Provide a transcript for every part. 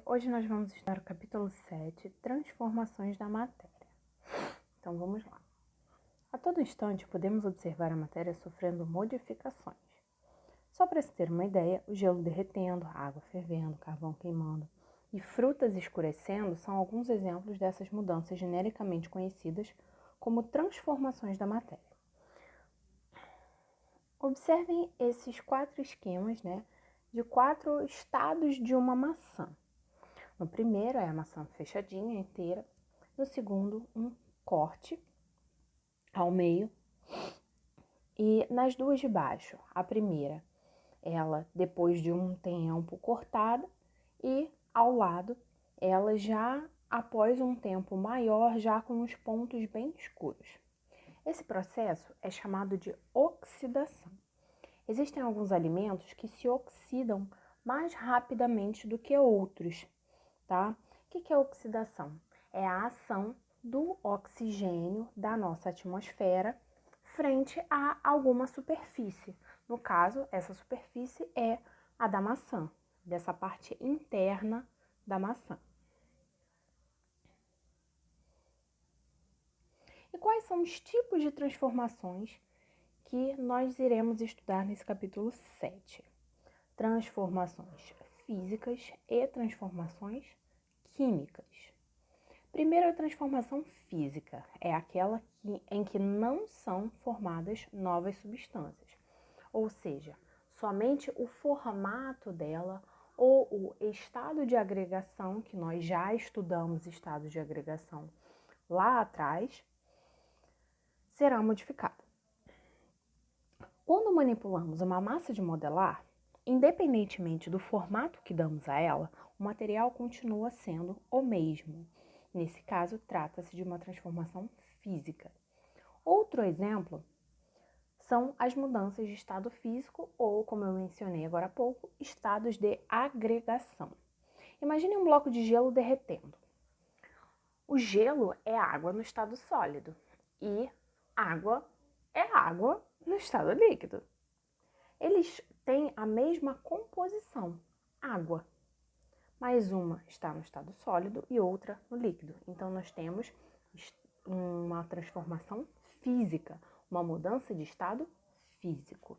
Hoje nós vamos estudar o capítulo 7, Transformações da Matéria. Então vamos lá. A todo instante podemos observar a matéria sofrendo modificações. Só para se ter uma ideia, o gelo derretendo, a água fervendo, o carvão queimando e frutas escurecendo são alguns exemplos dessas mudanças genericamente conhecidas como transformações da matéria. Observem esses 4 esquemas, de 4 estados de uma maçã. No primeiro é a maçã fechadinha, inteira. No segundo, um corte ao meio. E nas duas de baixo, a primeira, ela depois de um tempo cortada, e ao lado, ela já após um tempo maior, já com os pontos bem escuros. Esse processo é chamado de oxidação. Existem alguns alimentos que se oxidam mais rapidamente do que outros, tá? O que é oxidação? É a ação do oxigênio da nossa atmosfera frente a alguma superfície. No caso, essa superfície é a da maçã, dessa parte interna da maçã. E quais são os tipos de transformações que nós iremos estudar nesse capítulo 7? Transformações físicas e transformações químicas. Primeiro, a transformação física é aquela em que não são formadas novas substâncias, ou seja, somente o formato dela ou o estado de agregação, que nós já estudamos estado de agregação lá atrás, será modificado. Quando manipulamos uma massa de modelar, independentemente do formato que damos a ela, o material continua sendo o mesmo. Nesse caso, trata-se de uma transformação física. Outro exemplo são as mudanças de estado físico ou, como eu mencionei agora há pouco, estados de agregação. Imagine um bloco de gelo derretendo. O gelo é água no estado sólido e água é água no estado líquido. Eles têm a mesma composição, água, mas uma está no estado sólido e outra no líquido. Então, nós temos uma transformação física, uma mudança de estado físico.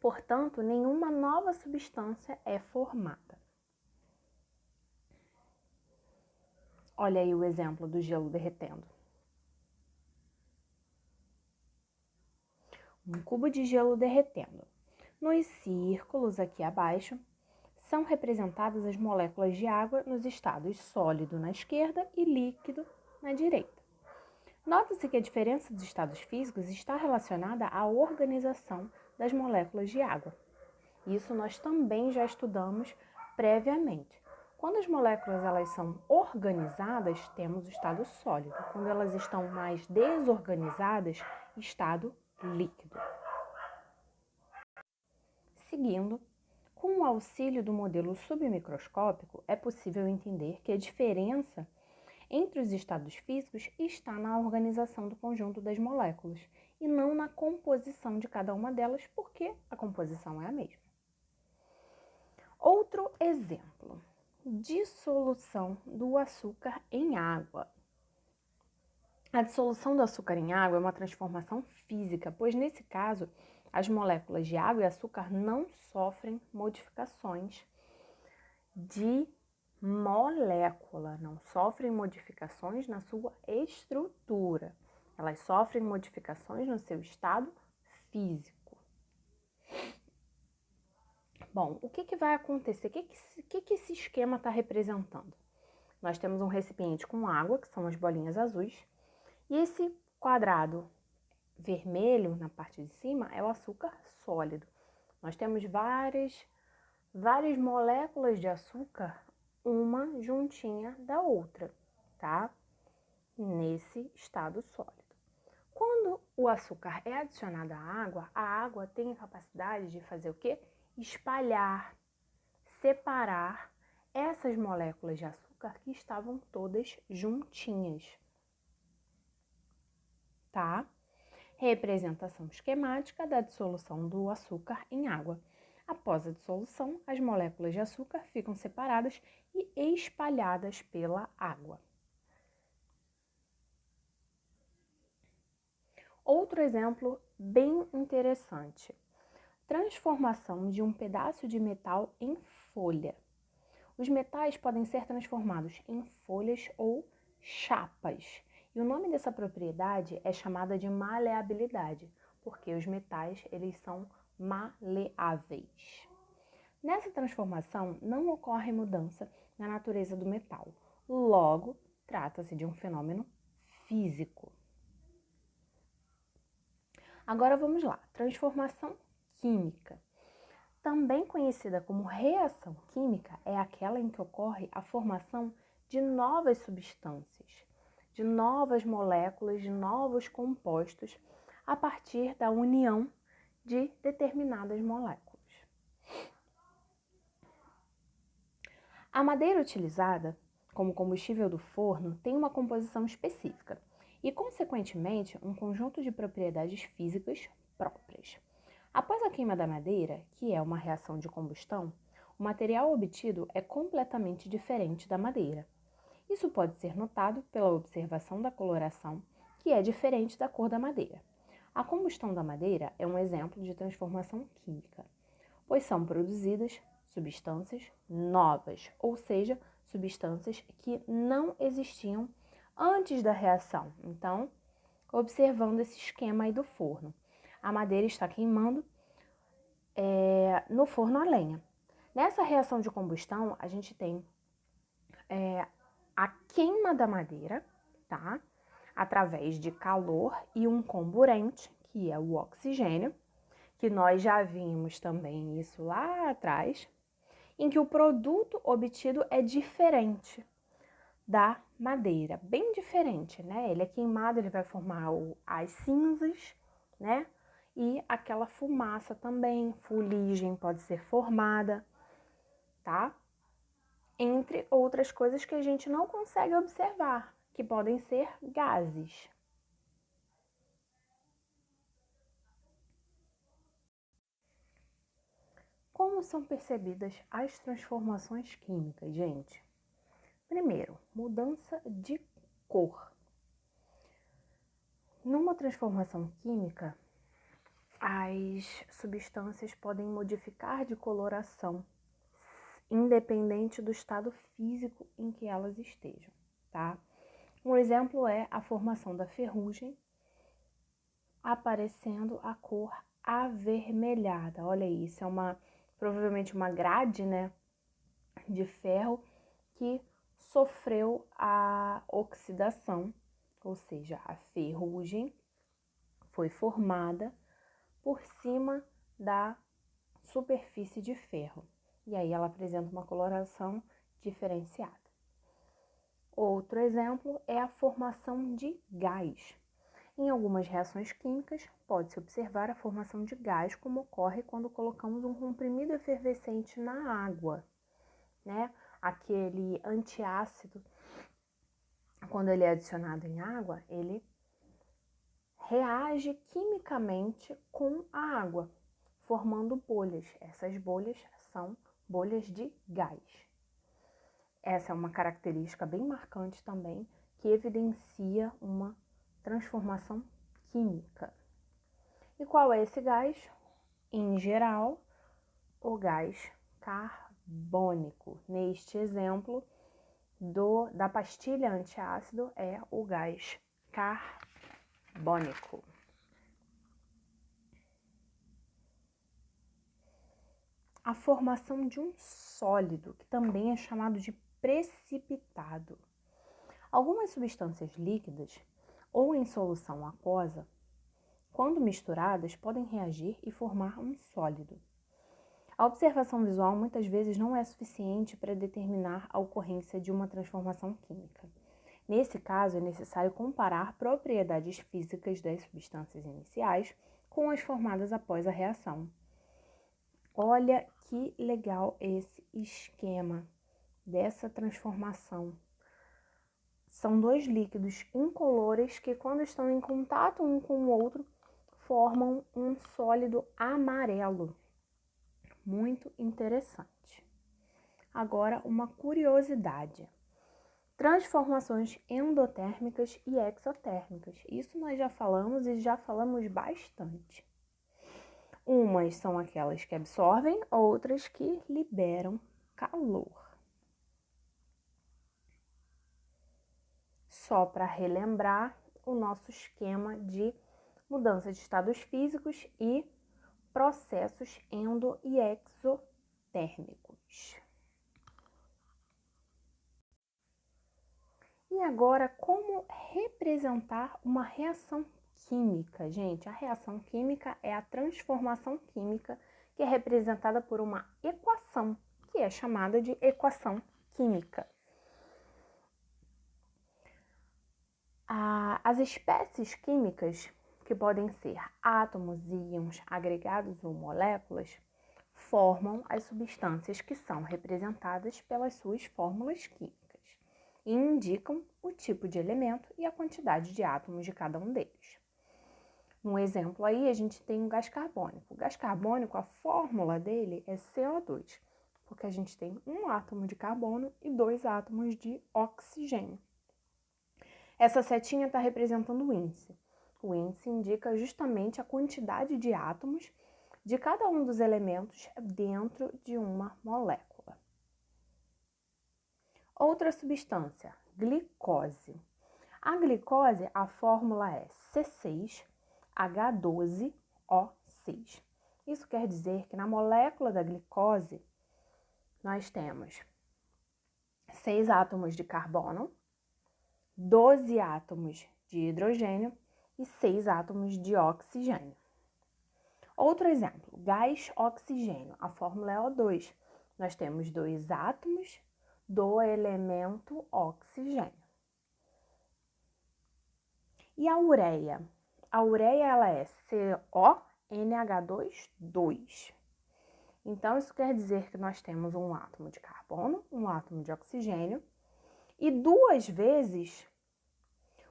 Portanto, nenhuma nova substância é formada. Olha aí o exemplo do gelo derretendo. Um cubo de gelo derretendo. Nos círculos aqui abaixo, são representadas as moléculas de água nos estados sólido na esquerda e líquido na direita. Nota-se que a diferença dos estados físicos está relacionada à organização das moléculas de água. Isso nós também já estudamos previamente. Quando as moléculas elas são organizadas, temos o estado sólido. Quando elas estão mais desorganizadas, estado líquido. Seguindo, com o auxílio do modelo submicroscópico, é possível entender que a diferença entre os estados físicos está na organização do conjunto das moléculas e não na composição de cada uma delas, porque a composição é a mesma. Outro exemplo, dissolução do açúcar em água. A dissolução do açúcar em água é uma transformação física, pois nesse caso, as moléculas de água e açúcar não sofrem modificações de molécula, não sofrem modificações na sua estrutura. Elas sofrem modificações no seu estado físico. Bom, o que vai acontecer? O que esse esquema está representando? Nós temos um recipiente com água, que são as bolinhas azuis, e esse quadrado vermelho na parte de cima é o açúcar sólido. Nós temos várias moléculas de açúcar, uma juntinha da outra, tá? Nesse estado sólido. Quando o açúcar é adicionado à água tem a capacidade de fazer o quê? Espalhar, separar essas moléculas de açúcar que estavam todas juntinhas, tá? Representação esquemática da dissolução do açúcar em água. Após a dissolução, as moléculas de açúcar ficam separadas e espalhadas pela água. Outro exemplo bem interessante: transformação de um pedaço de metal em folha. Os metais podem ser transformados em folhas ou chapas. E o nome dessa propriedade é chamada de maleabilidade, porque os metais eles são maleáveis. Nessa transformação não ocorre mudança na natureza do metal. Logo, trata-se de um fenômeno físico. Agora vamos lá, transformação química. Também conhecida como reação química, é aquela em que ocorre a formação de novas substâncias, de novas moléculas, de novos compostos, a partir da união de determinadas moléculas. A madeira utilizada como combustível do forno tem uma composição específica e, consequentemente, um conjunto de propriedades físicas próprias. Após a queima da madeira, que é uma reação de combustão, o material obtido é completamente diferente da madeira. Isso pode ser notado pela observação da coloração, que é diferente da cor da madeira. A combustão da madeira é um exemplo de transformação química, pois são produzidas substâncias novas, ou seja, substâncias que não existiam antes da reação. Então, observando esse esquema aí do forno, a madeira está queimando no forno a lenha. Nessa reação de combustão, a gente tem a queima da madeira, tá? Através de calor e um comburente, que é o oxigênio, que nós já vimos também isso lá atrás, em que o produto obtido é diferente da madeira, bem diferente, né? Ele é queimado, ele vai formar as cinzas, né? E aquela fumaça também, fuligem pode ser formada, tá? Entre outras coisas que a gente não consegue observar, que podem ser gases. Como são percebidas as transformações químicas, gente? Primeiro, mudança de cor. Numa transformação química, as substâncias podem modificar de coloração, independente do estado físico em que elas estejam, tá? Um exemplo é a formação da ferrugem, aparecendo a cor avermelhada. Olha isso, é provavelmente uma grade, né, de ferro que sofreu a oxidação, ou seja, a ferrugem foi formada por cima da superfície de ferro. E aí ela apresenta uma coloração diferenciada. Outro exemplo é a formação de gás. Em algumas reações químicas, pode-se observar a formação de gás, como ocorre quando colocamos um comprimido efervescente na água, né? Aquele antiácido, quando ele é adicionado em água, ele reage quimicamente com a água, formando bolhas. Essas bolhas são bolhas de gás. Essa é uma característica bem marcante também, que evidencia uma transformação química. E qual é esse gás? Em geral, o gás carbônico. Neste exemplo da pastilha antiácido é o gás carbônico. A formação de um sólido, que também é chamado de precipitado. Algumas substâncias líquidas ou em solução aquosa, quando misturadas, podem reagir e formar um sólido. A observação visual muitas vezes não é suficiente para determinar a ocorrência de uma transformação química. Nesse caso, é necessário comparar propriedades físicas das substâncias iniciais com as formadas após a reação. Olha que legal esse esquema dessa transformação. São dois líquidos incolores que, quando estão em contato um com o outro, formam um sólido amarelo. muito interessante. Agora, uma curiosidade. Transformações endotérmicas e exotérmicas. Isso nós já falamos e já falamos bastante. Umas são aquelas que absorvem, outras que liberam calor. Só para relembrar o nosso esquema de mudança de estados físicos e processos endo- e exotérmicos. E agora, como representar uma reação química? Gente, a reação química é a transformação química que é representada por uma equação, que é chamada de equação química. As espécies químicas, que podem ser átomos, íons, agregados ou moléculas, formam as substâncias que são representadas pelas suas fórmulas químicas e indicam o tipo de elemento e a quantidade de átomos de cada um deles. No exemplo aí, a gente tem o gás carbônico. O gás carbônico, a fórmula dele é CO2, porque a gente tem um átomo de carbono e 2 átomos de oxigênio. Essa setinha está representando o índice. O índice indica justamente a quantidade de átomos de cada um dos elementos dentro de uma molécula. Outra substância, glicose. A glicose, a fórmula é C6H12O6. Isso quer dizer que na molécula da glicose nós temos 6 átomos de carbono, 12 átomos de hidrogênio e 6 átomos de oxigênio. Outro exemplo, gás oxigênio, a fórmula é O2. Nós temos 2 átomos do elemento oxigênio. E a ureia? A ureia ela é CONH2. Então, isso quer dizer que nós temos um átomo de carbono, um átomo de oxigênio e 2 vezes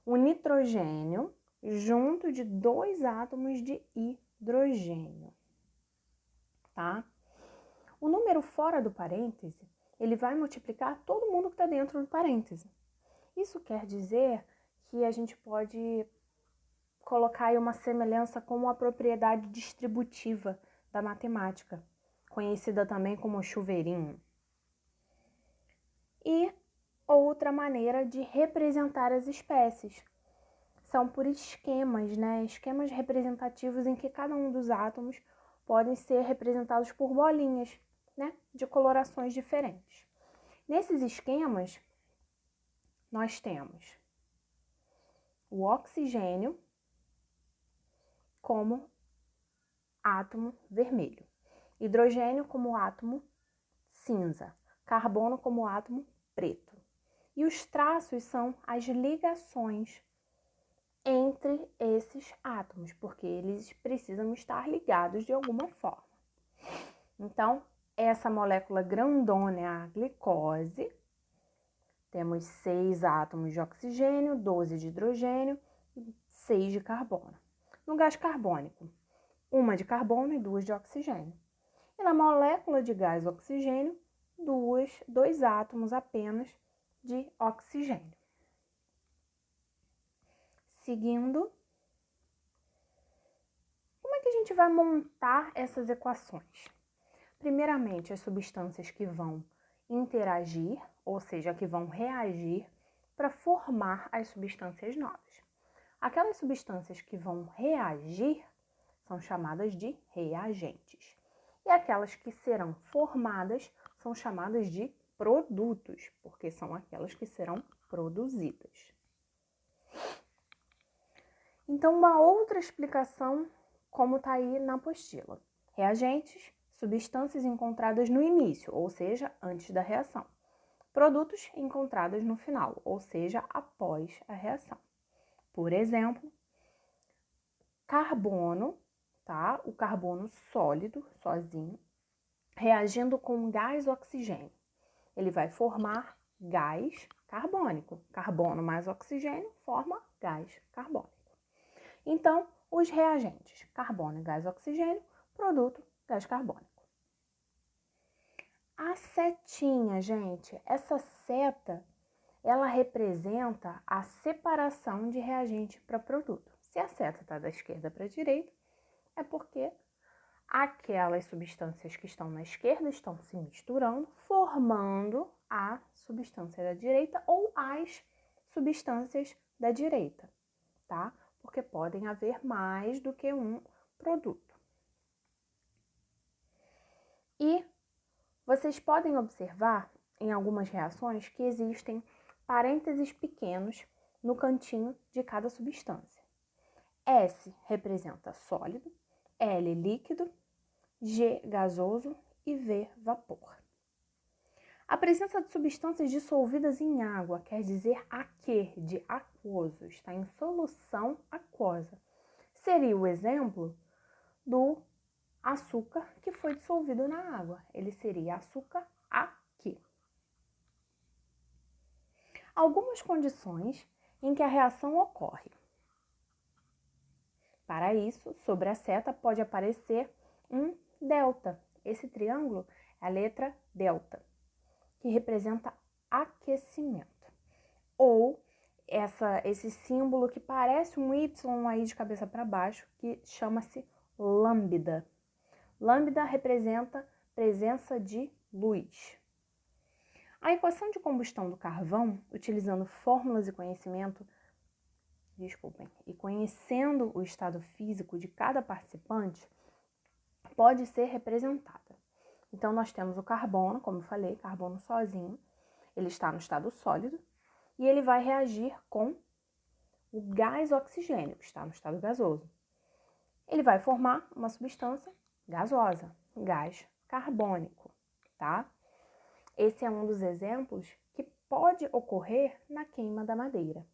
o nitrogênio junto de 2 átomos de hidrogênio, tá? O número fora do parêntese, ele vai multiplicar todo mundo que está dentro do parêntese. Isso quer dizer que a gente pode colocar aí uma semelhança com a propriedade distributiva da matemática, conhecida também como chuveirinho. E outra maneira de representar as espécies são por esquemas, né? Esquemas representativos em que cada um dos átomos podem ser representados por bolinhas, né? De colorações diferentes. Nesses esquemas, nós temos o oxigênio como átomo vermelho, hidrogênio como átomo cinza, carbono como átomo preto. E os traços são as ligações entre esses átomos, porque eles precisam estar ligados de alguma forma. Então, essa molécula grandona é a glicose. Temos 6 átomos de oxigênio, 12 de hidrogênio e 6 de carbono. No gás carbônico, 1 de carbono e 2 de oxigênio. E na molécula de gás oxigênio, 2 átomos apenas de oxigênio. Seguindo, como é que a gente vai montar essas equações? Primeiramente, as substâncias que vão interagir, ou seja, que vão reagir para formar as substâncias novas. Aquelas substâncias que vão reagir são chamadas de reagentes. E aquelas que serão formadas são chamadas de produtos, porque são aquelas que serão produzidas. Então, uma outra explicação, como está aí na apostila. Reagentes, substâncias encontradas no início, ou seja, antes da reação. Produtos encontrados no final, ou seja, após a reação. Por exemplo, carbono, tá? O carbono sólido, sozinho, reagindo com gás oxigênio. Ele vai formar gás carbônico. Carbono mais oxigênio forma gás carbônico. Então, os reagentes, carbono, gás oxigênio, produto, gás carbônico. A setinha, gente, essa seta, ela representa a separação de reagente para produto. Se a seta está da esquerda para a direita, é porque aquelas substâncias que estão na esquerda estão se misturando, formando a substância da direita ou as substâncias da direita, tá? Porque podem haver mais do que um produto. E vocês podem observar em algumas reações que existem parênteses pequenos no cantinho de cada substância. S representa sólido, L líquido, G gasoso e V vapor. A presença de substâncias dissolvidas em água quer dizer aquê, de aquoso, está em solução aquosa. Seria o exemplo do açúcar que foi dissolvido na água. Ele seria açúcar aqui. Algumas condições em que a reação ocorre. Para isso, sobre a seta pode aparecer um delta. Esse triângulo é a letra delta, que representa aquecimento. Ou esse símbolo que parece um Y aí de cabeça para baixo, que chama-se lambda. Lambda representa presença de luz. A equação de combustão do carvão, utilizando fórmulas e conhecendo o estado físico de cada participante, pode ser representada. Então, nós temos o carbono, como eu falei, carbono sozinho, ele está no estado sólido e ele vai reagir com o gás oxigênio, que está no estado gasoso. Ele vai formar uma substância gasosa, gás carbônico, tá? Esse é um dos exemplos que pode ocorrer na queima da madeira.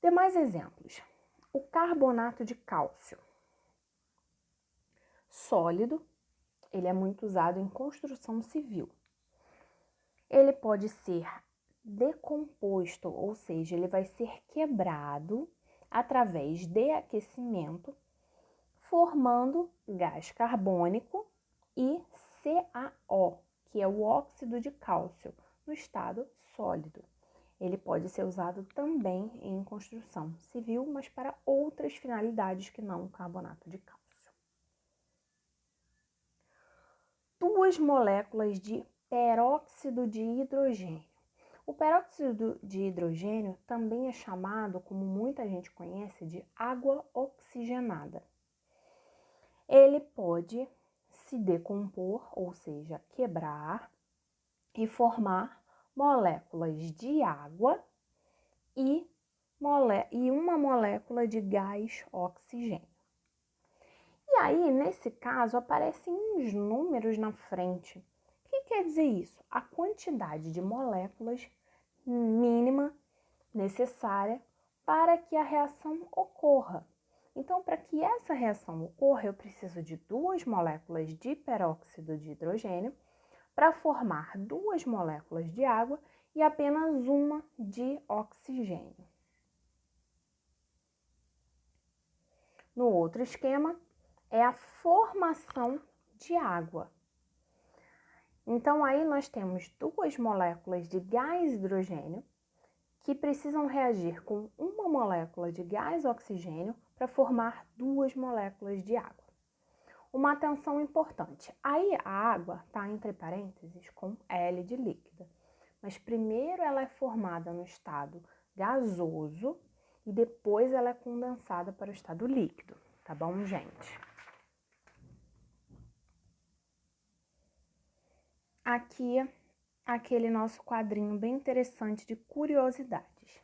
Demais exemplos. O carbonato de cálcio. Sólido, ele é muito usado em construção civil. Ele pode ser decomposto, ou seja, ele vai ser quebrado através de aquecimento, formando gás carbônico e CaO, que é o óxido de cálcio, no estado sólido. Ele pode ser usado também em construção civil, mas para outras finalidades que não o carbonato de cálcio. Duas moléculas de peróxido de hidrogênio. O peróxido de hidrogênio também é chamado, como muita gente conhece, de água oxigenada. Ele pode se decompor, ou seja, quebrar e formar moléculas de água e uma molécula de gás oxigênio. E aí, nesse caso, aparecem uns números na frente. O que quer dizer isso? A quantidade de moléculas mínima necessária para que a reação ocorra. Então, para que essa reação ocorra, eu preciso de duas moléculas de peróxido de hidrogênio para formar duas moléculas de água e apenas uma de oxigênio. No outro esquema, é a formação de água. Então, aí nós temos duas moléculas de gás hidrogênio que precisam reagir com uma molécula de gás oxigênio para formar duas moléculas de água. Uma atenção importante, aí a água está entre parênteses com L de líquida, mas primeiro ela é formada no estado gasoso e depois ela é condensada para o estado líquido, tá bom, gente? Aqui, aquele nosso quadrinho bem interessante de curiosidades.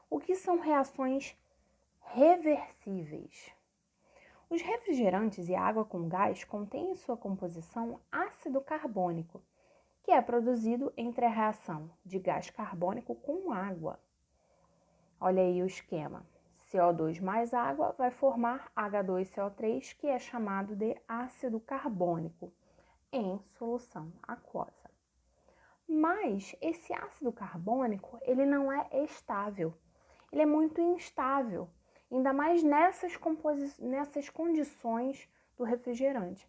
O que são reações reversíveis? Os refrigerantes e água com gás contêm em sua composição ácido carbônico, que é produzido entre a reação de gás carbônico com água. Olha aí o esquema. CO2 mais água vai formar H2CO3, que é chamado de ácido carbônico, em solução aquosa. Mas esse ácido carbônico, ele não é estável, ele é muito instável, ainda mais nessas condições do refrigerante.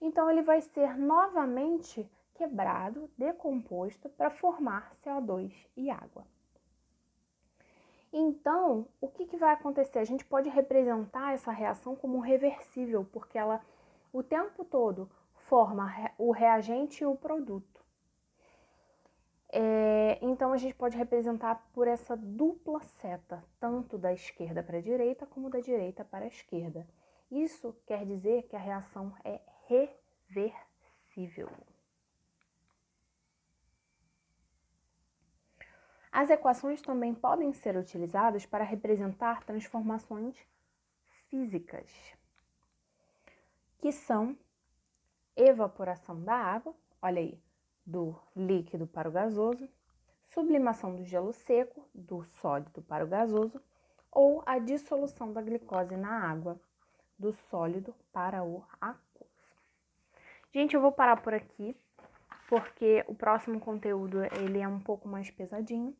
Então, ele vai ser novamente quebrado, decomposto para formar CO2 e água. Então, o que vai acontecer? A gente pode representar essa reação como reversível, porque ela o tempo todo forma o reagente e o produto. Então, a gente pode representar por essa dupla seta, tanto da esquerda para a direita, como da direita para a esquerda. Isso quer dizer que a reação é reversível. As equações também podem ser utilizadas para representar transformações físicas, que são evaporação da água, olha aí, do líquido para o gasoso, sublimação do gelo seco, do sólido para o gasoso, ou a dissolução da glicose na água, do sólido para o aquoso. Gente, eu vou parar por aqui, porque o próximo conteúdo ele é um pouco mais pesadinho,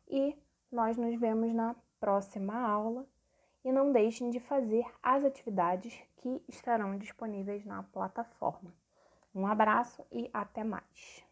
e nós nos vemos na próxima aula. E não deixem de fazer as atividades que estarão disponíveis na plataforma. Um abraço e até mais!